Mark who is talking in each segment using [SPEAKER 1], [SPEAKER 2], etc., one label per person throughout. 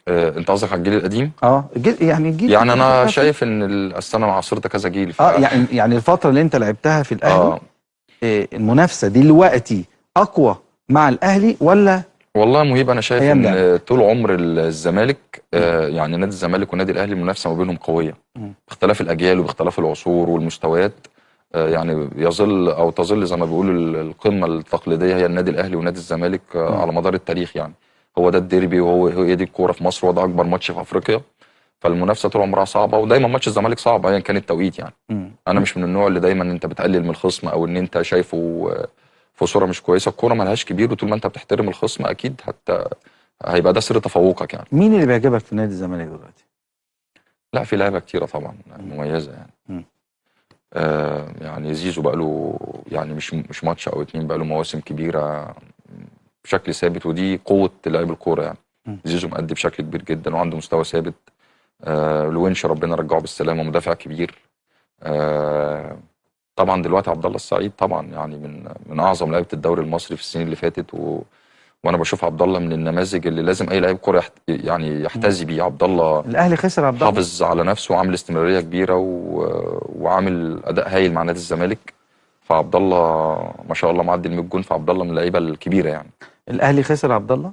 [SPEAKER 1] انت قصدك على الجيل القديم؟
[SPEAKER 2] الجيل يعني الجيل
[SPEAKER 1] يعني انا شايف ان اصل انا عاصرت كذا جيل
[SPEAKER 2] يعني الفتره اللي انت لعبتها في الاهلي،
[SPEAKER 1] اه
[SPEAKER 2] المنافسه دلوقتي اقوى مع الاهلي ولا
[SPEAKER 1] والله مهيب، انا شايف
[SPEAKER 2] ايام لعبك؟
[SPEAKER 1] ان طول عمر الزمالك يعني نادي الزمالك والنادي الاهلي المنافسه ما بينهم قويه باختلاف الاجيال وباختلاف العصور والمستويات. يعني يظل او تظل زي ما بيقولوا القمه التقليديه هي النادي الاهلي ونادي الزمالك على مدار التاريخ. يعني هو ده الديربي، هي دي الكوره في مصر، وده اكبر ماتش في افريقيا. فالمنافسه طول عمرها صعبه، ودايما ماتش الزمالك صعب ايا كان التوقيت يعني. انا مش من النوع اللي دايما انت بتقلل من الخصم او ان انت شايفه في صوره مش كويسه. الكوره ملهاش كبير، وطول ما انت بتحترم الخصم اكيد هيبقى ده سر تفوقك يعني.
[SPEAKER 2] مين اللي بيعجبك في نادي الزمالك دلوقتي؟
[SPEAKER 1] لا، في لعيبه كتيره طبعا مميزه يعني. يعني زيزو بقى له يعني مش ماتش او اتنين، بقى له مواسم كبيره بشكل ثابت، ودي قوه لعيب الكوره يعني. زيزو مأدي بشكل كبير جدا وعنده مستوى ثابت. الونش ربنا رجعه بالسلامه، مدافع كبير. طبعا دلوقتي عبد الله السعيد طبعا يعني من اعظم لعيبه الدوري المصري في السنين اللي فاتت، وانا بشوف عبد الله من النماذج اللي لازم اي لعيب كوره يعني يحتذي بيه. عبد الله
[SPEAKER 2] الاهلي خسر عبد الله،
[SPEAKER 1] حافظ على نفسه وعامل استمراريه كبيره وعامل اداء هايل مع نادي الزمالك. فعبد الله ما شاء الله معدي ال 100 جون، فعبد الله من اللعيبه الكبيره يعني.
[SPEAKER 2] الاهلي خسر عبد الله؟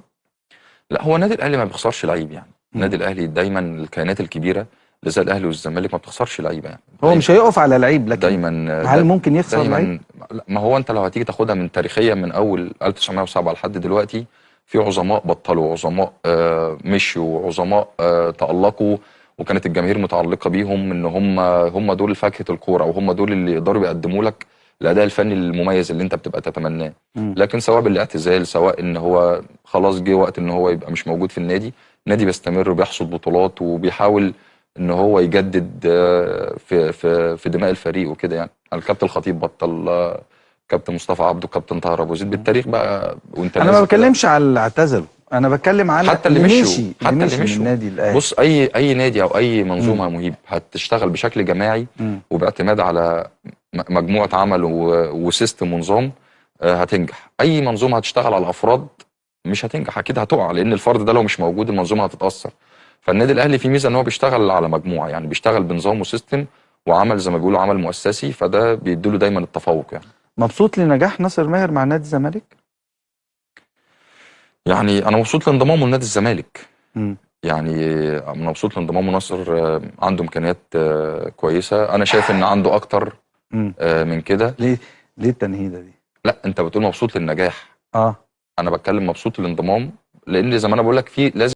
[SPEAKER 1] لا، هو النادي الاهلي ما بيخسرش لعيب يعني. النادي الاهلي دايما الكيانات الكبيره اللي زي الاهلي والزمالك ما بتخسرش لعيبه يعني.
[SPEAKER 2] هو مش هيقف على لعيب، لكن
[SPEAKER 1] دايما
[SPEAKER 2] هل ممكن يخسر لعيب؟
[SPEAKER 1] دايما. ما هو انت لو هتيجي تاخدها من تاريخيا من اول 1907 لحد دلوقتي، في عظماء بطلوا، عظماء مشوا، عظماء تألقوا، وكانت الجماهير متعلقه بيهم ان هم دول فاكهه الكوره، وهم دول اللي يقدروا يقدموا لك الاداء الفني المميز اللي انت بتبقى تتمناه. لكن سواء بالاعتزال، سواء ان هو خلاص جه وقت ان هو يبقى مش موجود في النادي بيستمر وبيحصد بطولات وبيحاول ان هو يجدد في دماء الفريق وكده يعني. الكابتن الخطيب بطل، كابتن مصطفى عبده، كابتن طاهر ابو زيد، بالتاريخ بقى وانت
[SPEAKER 2] انا
[SPEAKER 1] نازل
[SPEAKER 2] ما
[SPEAKER 1] كده.
[SPEAKER 2] بتكلمش على اللي اعتزلوا، انا بتكلم على
[SPEAKER 1] حتى اللي مشوا،
[SPEAKER 2] اللي مشي من النادي الاهلي.
[SPEAKER 1] بص، اي نادي او اي منظومه مهيب هتشتغل بشكل جماعي وباعتماد على مجموعه عمل وسيستم ونظام هتنجح. اي منظومه هتشتغل على افراد مش هتنجح، اكيد هتقع، لان الفرد ده لو مش موجود المنظومه هتتاثر. فالنادي الاهلي في ميزه ان هو بيشتغل على مجموعه، يعني بيشتغل بنظام وسيستم وعمل زي ما بيقولوا عمل مؤسسي، فده بيديله دايما التفوق يعني.
[SPEAKER 2] مبسوط لنجاح ناصر ماهر مع نادي الزمالك؟
[SPEAKER 1] يعني انا مبسوط لانضمامه لنادي الزمالك. يعني انا مبسوط لانضمامه. ناصر عنده امكانيات كويسه، انا شايف ان عنده اكتر من كده.
[SPEAKER 2] ليه التنهيده دي؟
[SPEAKER 1] لا، انت بتقول مبسوط للنجاح.
[SPEAKER 2] انا
[SPEAKER 1] بتكلم مبسوط للانضمام، لان زي ما انا بقول لك في لازم